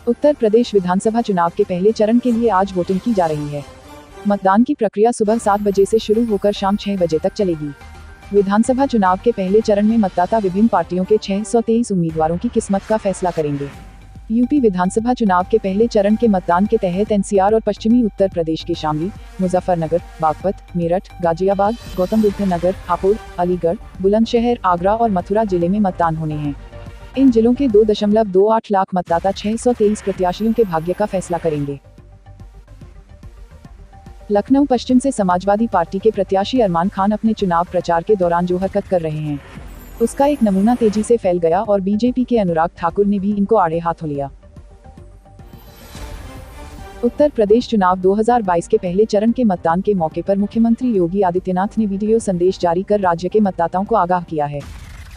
उत्तर प्रदेश विधानसभा चुनाव के पहले चरण के लिए आज वोटिंग की जा रही है। मतदान की प्रक्रिया सुबह 7 बजे से शुरू होकर शाम 6 बजे तक चलेगी। विधानसभा चुनाव के पहले चरण में मतदाता विभिन्न पार्टियों के 623 उम्मीदवारों की किस्मत का फैसला करेंगे। यूपी विधानसभा चुनाव के पहले चरण के मतदान के तहत एनसीआर और पश्चिमी उत्तर प्रदेश के शामली, मुजफ्फरनगर, बागपत, मेरठ, गाजियाबाद, गौतम बुद्ध नगर, हापुड़, अलीगढ़, बुलंदशहर, आगरा और मथुरा जिले में मतदान होने हैं। इन जिलों के 2.28 लाख मतदाता 623 प्रत्याशियों के भाग्य का फैसला करेंगे। लखनऊ पश्चिम से समाजवादी पार्टी के प्रत्याशी अरमान खान अपने चुनाव प्रचार के दौरान जो हरकत कर रहे हैं, उसका एक नमूना तेजी से फैल गया और बीजेपी के अनुराग ठाकुर ने भी इनको आड़े हाथों लिया। उत्तर प्रदेश चुनाव 2022 के पहले चरण के मतदान के मौके पर मुख्यमंत्री योगी आदित्यनाथ ने वीडियो संदेश जारी कर राज्य के मतदाताओं को आगाह किया है।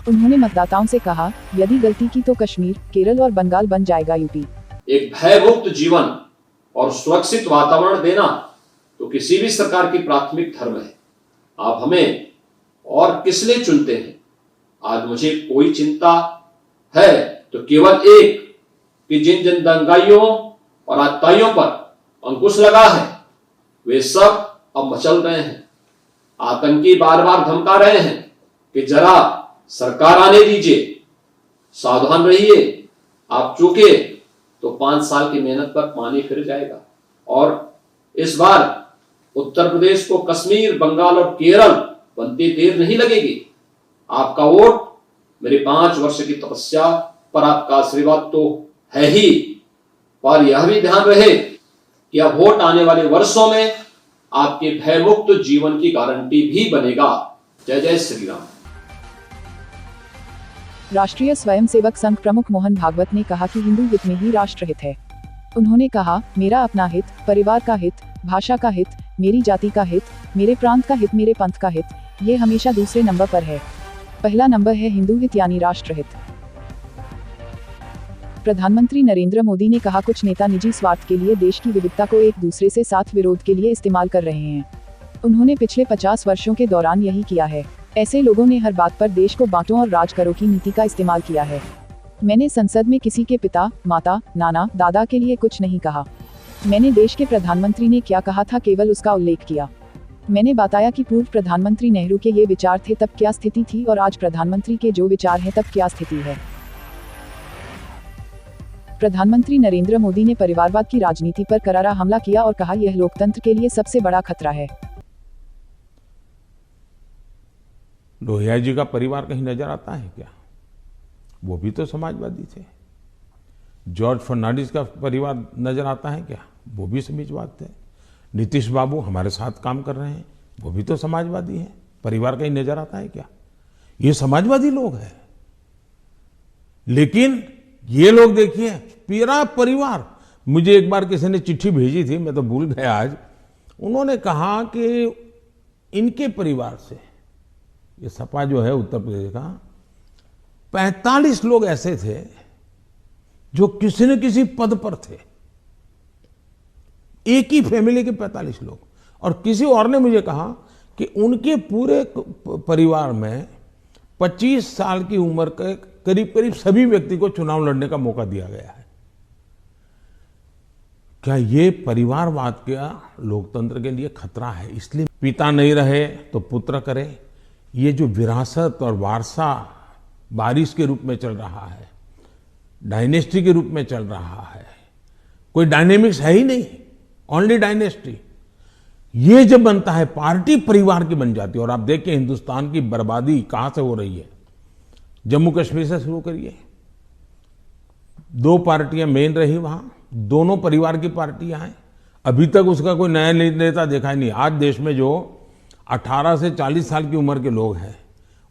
उन्होंने मतदाताओं से कहा, यदि गलती की तो कश्मीर, केरल और बंगाल बन जाएगा यूपी। एक भयमुक्त जीवन और सुरक्षित वातावरण देना तो किसी भी सरकार की प्राथमिक धर्म है। आप हमें और किस लिए चुनते हैं? आज मुझे कोई चिंता है तो केवल एक कि जिन जिन दंगाइयों और आतताइयों पर अंकुश लगा है, वे सब अब मचल रहे हैं। आतंकी बार बार धमका रहे हैं कि जरा सरकार आने दीजिए, सावधान रहिए, आप चूके तो 5 साल की मेहनत पर पानी फिर जाएगा। और इस बार उत्तर प्रदेश को कश्मीर, बंगाल और केरल बनते देर नहीं लगेगी। आपका वोट मेरे 5 वर्ष की तपस्या पर आपका आशीर्वाद तो है ही, पर यह भी ध्यान रहे कि यह वोट आने वाले वर्षों में आपके भयमुक्त जीवन की गारंटी भी बनेगा। जय जय श्री राम। राष्ट्रीय स्वयंसेवक संघ प्रमुख मोहन भागवत ने कहा कि हिंदू हित में ही राष्ट्र हित है। उन्होंने कहा, मेरा अपना हित, परिवार का हित, भाषा का हित, मेरी जाति का हित, मेरे प्रांत का हित, मेरे पंथ का हित, ये हमेशा दूसरे नंबर पर है। पहला नंबर है हिंदू हित यानी राष्ट्र हित। प्रधानमंत्री नरेंद्र मोदी ने कहा, कुछ नेता निजी स्वार्थ के लिए देश की विविधता को एक दूसरे से साथ विरोध के लिए इस्तेमाल कर रहे हैं। उन्होंने पिछले 50 वर्षों के दौरान यही किया है। ऐसे लोगों ने हर बात पर देश को बांटो और राज करो की नीति का इस्तेमाल किया है। मैंने संसद में किसी के पिता, माता, नाना, दादा के लिए कुछ नहीं कहा। मैंने देश के प्रधानमंत्री ने क्या कहा था केवल उसका उल्लेख किया। मैंने बताया कि पूर्व प्रधानमंत्री नेहरू के ये विचार थे तब क्या स्थिति थी और आज प्रधानमंत्री के जो विचार हैं तब क्या स्थिति है। प्रधानमंत्री नरेंद्र मोदी ने परिवारवाद की राजनीति पर करारा हमला किया और कहा, यह लोकतंत्र के लिए सबसे बड़ा खतरा है। लोहिया जी का परिवार कहीं नजर आता है क्या? वो भी तो समाजवादी थे। जॉर्ज फर्नांडिस का परिवार नजर आता है क्या? वो भी समाजवादी थे। नीतीश बाबू हमारे साथ काम कर रहे हैं, वो भी तो समाजवादी हैं। परिवार कहीं नजर आता है क्या? ये समाजवादी लोग हैं। लेकिन ये लोग देखिए, पूरा परिवार, मुझे एक बार किसी ने चिट्ठी भेजी थी, मैं तो भूल गया आज। उन्होंने कहा कि इनके परिवार से, ये सपा जो है उत्तर प्रदेश का, 45 लोग ऐसे थे जो किसी न किसी पद पर थे। एक ही फैमिली के 45 लोग। और किसी और ने मुझे कहा कि उनके पूरे परिवार में 25 साल की उम्र के करीब करीब सभी व्यक्ति को चुनाव लड़ने का मौका दिया गया है। क्या ये परिवारवाद का लोकतंत्र के लिए खतरा है? इसलिए पिता नहीं रहे तो पुत्र करे। ये जो विरासत और वारसा बारिश के रूप में चल रहा है, डायनेस्टी के रूप में चल रहा है, कोई डायनेमिक्स है ही नहीं, ओनली डायनेस्टी। ये जब बनता है, पार्टी परिवार की बन जाती है। और आप देखिए हिंदुस्तान की बर्बादी कहां से हो रही है। जम्मू कश्मीर से शुरू करिए, 2 पार्टियां मेन रही वहां, दोनों परिवार की पार्टियां हैं। अभी तक उसका कोई नया नेता देखा ही नहीं। आज देश में जो 18 से 40 साल की उम्र के लोग हैं,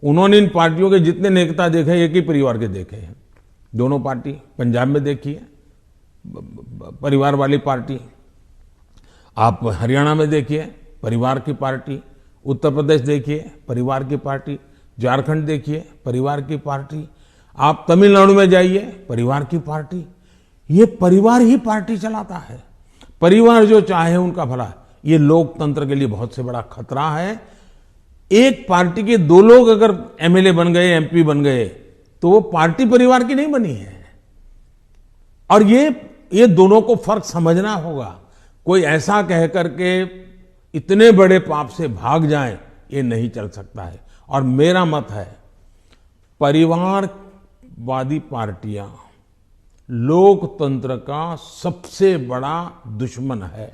उन्होंने इन पार्टियों के जितने नेता देखे, एक ही परिवार के देखे हैं। दोनों पार्टी, पंजाब में देखिए परिवार वाली पार्टी, आप हरियाणा में देखिए परिवार की पार्टी, उत्तर प्रदेश देखिए परिवार की पार्टी, झारखंड देखिए परिवार की पार्टी, आप तमिलनाडु में जाइए परिवार की पार्टी। ये परिवार ही पार्टी चलाता है। परिवार जो चाहे उनका भला। ये लोकतंत्र के लिए बहुत से बड़ा खतरा है। एक पार्टी के 2 लोग अगर एमएलए बन गए, एमपी बन गए, तो वो पार्टी परिवार की नहीं बनी है। और ये ये दोनों को फर्क समझना होगा। कोई ऐसा कह करके इतने बड़े पाप से भाग जाए, ये नहीं चल सकता है। और मेरा मत है, परिवारवादी पार्टियां लोकतंत्र का सबसे बड़ा दुश्मन है,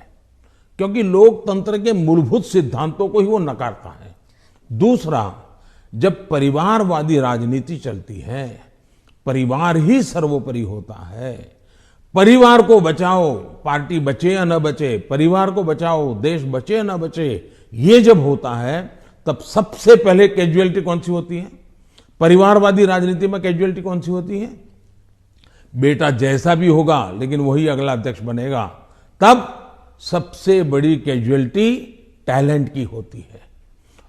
क्योंकि लोकतंत्र के मूलभूत सिद्धांतों को ही वो नकारता है। दूसरा, जब परिवारवादी राजनीति चलती है, परिवार ही सर्वोपरि होता है। परिवार को बचाओ, पार्टी बचे या न बचे, परिवार को बचाओ, देश बचे या न बचे, ये जब होता है तब सबसे पहले कैजुअलिटी कौन सी होती है? परिवारवादी राजनीति में कैजुअलिटी कौन सी होती है? बेटा जैसा भी होगा लेकिन वही अगला अध्यक्ष बनेगा। तब सबसे बड़ी कैजुअलिटी टैलेंट की होती है।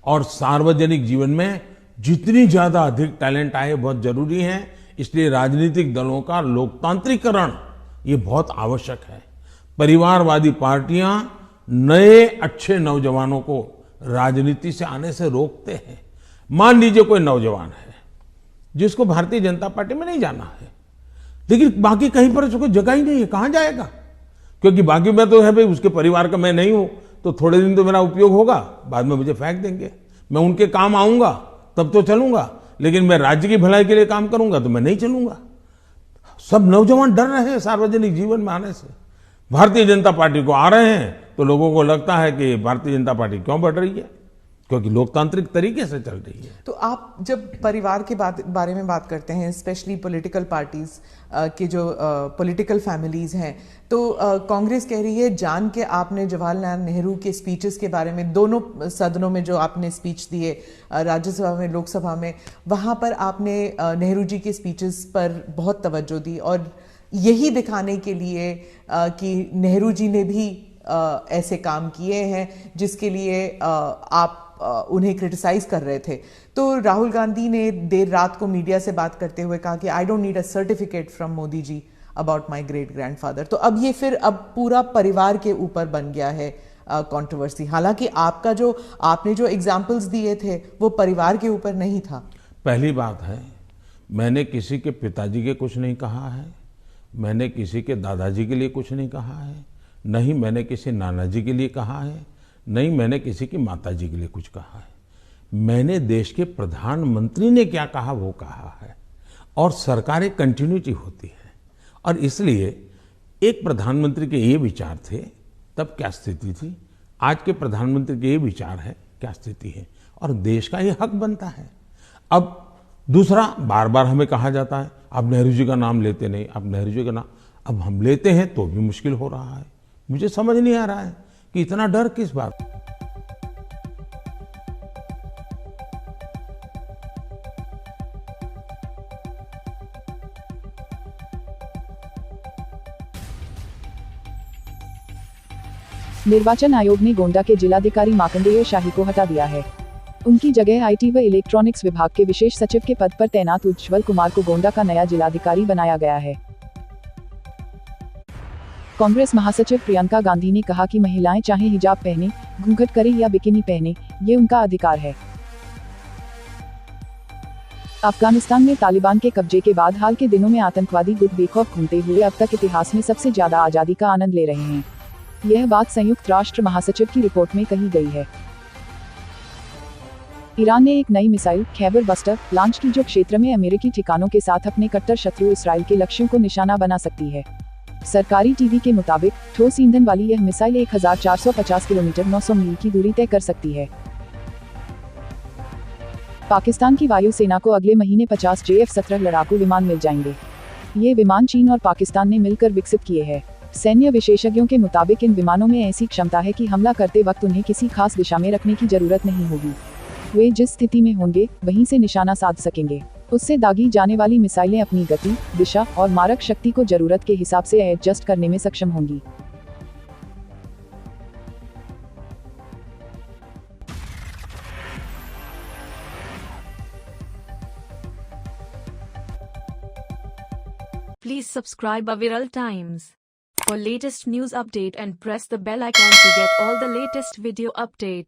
और सार्वजनिक जीवन में जितनी ज्यादा अधिक टैलेंट आए बहुत जरूरी है। इसलिए राजनीतिक दलों का लोकतांत्रिकरण ये बहुत आवश्यक है। परिवारवादी पार्टियां नए अच्छे नौजवानों को राजनीति से आने से रोकते हैं। मान लीजिए कोई नौजवान है जिसको भारतीय जनता पार्टी में नहीं जाना है, लेकिन बाकी कहीं पर उसको जगह ही नहीं है, कहां जाएगा? क्योंकि बाकी में तो है भाई, उसके परिवार का मैं नहीं हूं, तो थोड़े दिन तो मेरा उपयोग होगा, बाद में मुझे फेंक देंगे। मैं उनके काम आऊंगा तब तो चलूंगा, लेकिन मैं राज्य की भलाई के लिए काम करूंगा तो मैं नहीं चलूंगा। सब नौजवान डर रहे हैं सार्वजनिक जीवन में आने से। भारतीय जनता पार्टी को आ रहे हैं तो लोगों को लगता है कि भारतीय जनता पार्टी क्यों बढ़ रही है, क्योंकि लोकतांत्रिक तरीके से चल रही है। तो आप जब परिवार के बारे में बात करते हैं, स्पेशली पॉलिटिकल पार्टीज के जो पॉलिटिकल फैमिलीज हैं, तो कांग्रेस कह रही है जान के आपने जवाहरलाल नेहरू के स्पीचेस के बारे में, दोनों सदनों में जो आपने स्पीच दिए, राज्यसभा में, लोकसभा में, वहां पर आपने नेहरू जी के स्पीचेस पर बहुत तवज्जो दी और यही दिखाने के लिए कि नेहरू जी ने भी ऐसे काम किए हैं जिसके लिए आप उन्हें क्रिटिसाइज कर रहे थे। तो राहुल गांधी ने देर रात को मीडिया से बात करते हुए कहा कि I don't need a certificate from Modi ji about my great grandfather. तो अब ये फिर अब पूरा परिवार के ऊपर बन गया है कंट्रोवर्सी। हालांकि आपने जो एग्जांपल्स दिए थे वो परिवार के ऊपर नहीं था। पहली बात है, मैंने किसी के पिताजी के कुछ नहीं कहा है, मैंने किसी के दादाजी के लिए कुछ नहीं कहा है, नहीं मैंने किसी नाना जी के लिए कहा है, नहीं मैंने किसी की माता जी के लिए कुछ कहा है। मैंने देश के प्रधानमंत्री ने क्या कहा वो कहा है। और सरकार एक कंटिन्यूटी होती है, और इसलिए एक प्रधानमंत्री के ये विचार थे तब क्या स्थिति थी, आज के प्रधानमंत्री के ये विचार है क्या स्थिति है, और देश का ये हक बनता है। अब दूसरा, बार बार हमें कहा जाता है आप नेहरू जी का नाम लेते नहीं, आप नेहरू जी का नाम, अब हम लेते हैं तो भी मुश्किल हो रहा है। मुझे समझ नहीं आ रहा है कि इतना डर किस बात। निर्वाचन आयोग ने गोंडा के जिलाधिकारी मार्कंडेय शाही को हटा दिया है। उनकी जगह आईटी व इलेक्ट्रॉनिक्स विभाग के विशेष सचिव के पद पर तैनात उज्ज्वल कुमार को गोंडा का नया जिलाधिकारी बनाया गया है। कांग्रेस महासचिव प्रियंका गांधी ने कहा कि महिलाएं चाहे हिजाब पहने, घूंघट करें या बिकिनी पहने, ये उनका अधिकार है। अफगानिस्तान में तालिबान के कब्जे के बाद हाल के दिनों में आतंकवादी गुट बेखौफ घूमते हुए अब तक इतिहास में सबसे ज्यादा आजादी का आनंद ले रहे हैं। यह बात संयुक्त राष्ट्र महासचिव की रिपोर्ट में कही गई है। ईरान ने एक नई मिसाइल खैबर बस्टर लॉन्च की, जो क्षेत्र में अमेरिकी ठिकानों के साथ अपने कट्टर शत्रु इसराइल के लक्ष्यों को निशाना बना सकती है। सरकारी टीवी के मुताबिक ठोस ईंधन वाली यह मिसाइल 1450 किलोमीटर 900 मील की दूरी तय कर सकती है। पाकिस्तान की वायुसेना को अगले महीने 50 JF-17 लड़ाकू विमान मिल जाएंगे। ये विमान चीन और पाकिस्तान ने मिलकर विकसित किए हैं। सैन्य विशेषज्ञों के मुताबिक इन विमानों में ऐसी क्षमता है कि हमला करते वक्त उन्हें किसी खास दिशा में रखने की जरूरत नहीं होगी। वे जिस स्थिति में होंगे वहीं से निशाना साध सकेंगे। उससे दागी जाने वाली मिसाइलें अपनी गति, दिशा और मारक शक्ति को जरूरत के हिसाब से एडजस्ट करने में सक्षम होंगी। Please subscribe Aviral Times for latest news update and press the bell icon to get all the latest video update.